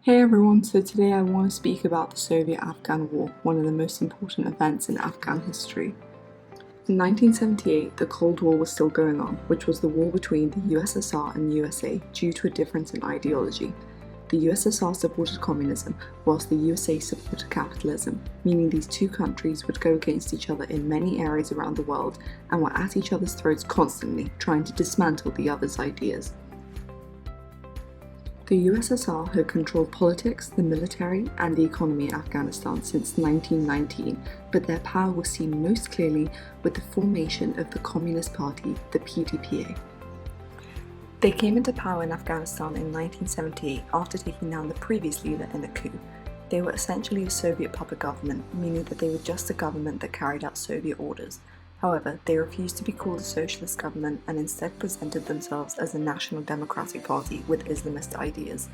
Hey everyone, so today I want to speak about the Soviet Afghan War, one of the most important events in Afghan history. In 1978, the Cold War was still going on, which was the war between the USSR and USA due to a difference in ideology. The USSR supported communism, whilst the USA supported capitalism, meaning these two countries would go against each other in many areas around the world and were at each other's throats constantly, trying to dismantle the other's ideas. The USSR had controlled politics, the military, and the economy in Afghanistan since 1919, but their power was seen most clearly with the formation of the Communist Party, the PDPA. They came into power in Afghanistan in 1978 after taking down the previous leader in a coup. They were essentially a Soviet puppet government, meaning that they were just a government that carried out Soviet orders. However, they refused to be called a socialist government and instead presented themselves as a national democratic party with Islamist ideas.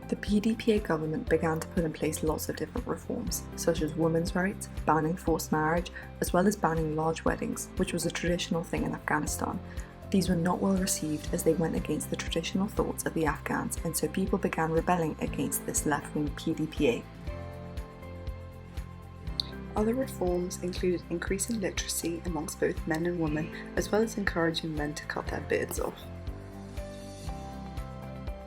The PDPA government began to put in place lots of different reforms, such as women's rights, banning forced marriage, as well as banning large weddings, which was a traditional thing in Afghanistan. These were not well received as they went against the traditional thoughts of the Afghans, and so people began rebelling against this left-wing PDPA. Other reforms included increasing literacy amongst both men and women, as well as encouraging men to cut their beards off.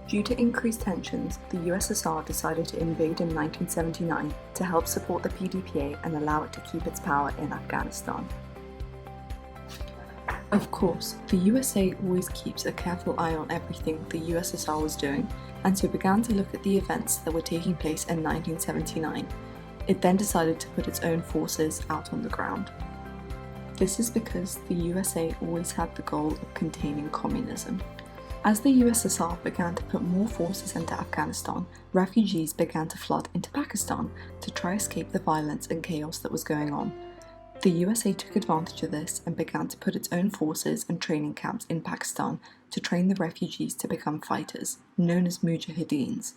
Due to increased tensions, the USSR decided to invade in 1979 to help support the PDPA and allow it to keep its power in Afghanistan. Of course, the USA always keeps a careful eye on everything the USSR was doing, and so began to look at the events that were taking place in 1979. It then decided to put its own forces out on the ground. This is because the USA always had the goal of containing communism. As the USSR began to put more forces into Afghanistan, refugees began to flood into Pakistan to try to escape the violence and chaos that was going on. The USA took advantage of this and began to put its own forces and training camps in Pakistan to train the refugees to become fighters, known as mujahideens.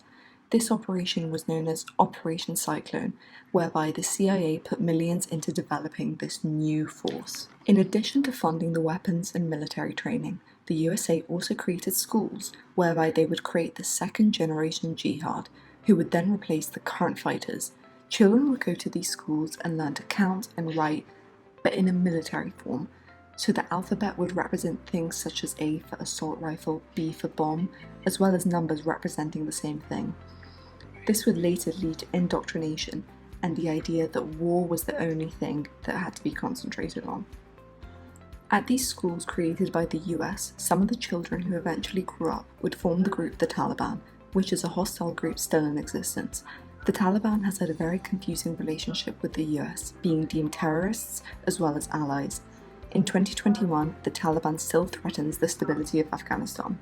This operation was known as Operation Cyclone, whereby the CIA put millions into developing this new force. In addition to funding the weapons and military training, the USA also created schools whereby they would create the second generation jihad, who would then replace the current fighters. Children would go to these schools and learn to count and write, but in a military form. So the alphabet would represent things such as A for assault rifle, B for bomb, as well as numbers representing the same thing. This would later lead to indoctrination and the idea that war was the only thing that had to be concentrated on. At these schools created by the US, some of the children who eventually grew up would form the group the Taliban, which is a hostile group still in existence. The Taliban has had a very confusing relationship with the US, being deemed terrorists as well as allies. In 2021, the Taliban still threatens the stability of Afghanistan.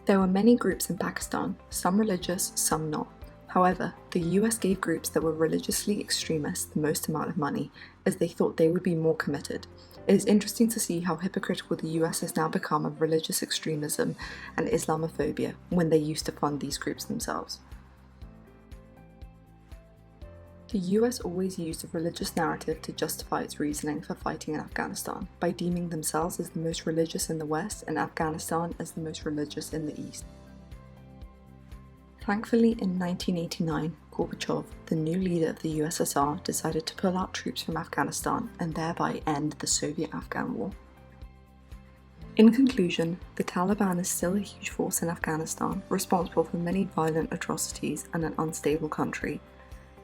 There were many groups in Pakistan, some religious, some not. However, the US gave groups that were religiously extremist the most amount of money, as they thought they would be more committed. It is interesting to see how hypocritical the US has now become of religious extremism and Islamophobia when they used to fund these groups themselves. The US always used a religious narrative to justify its reasoning for fighting in Afghanistan, by deeming themselves as the most religious in the West and Afghanistan as the most religious in the East. Thankfully, in 1989, Gorbachev, the new leader of the USSR, decided to pull out troops from Afghanistan and thereby end the Soviet Afghan War. In conclusion, the Taliban is still a huge force in Afghanistan, responsible for many violent atrocities and an unstable country.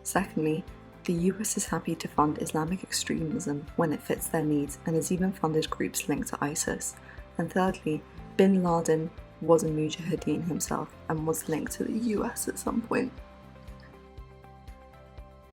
Secondly, the US is happy to fund Islamic extremism when it fits their needs and has even funded groups linked to ISIS. And thirdly, bin Laden was a mujahideen himself and was linked to the US at some point.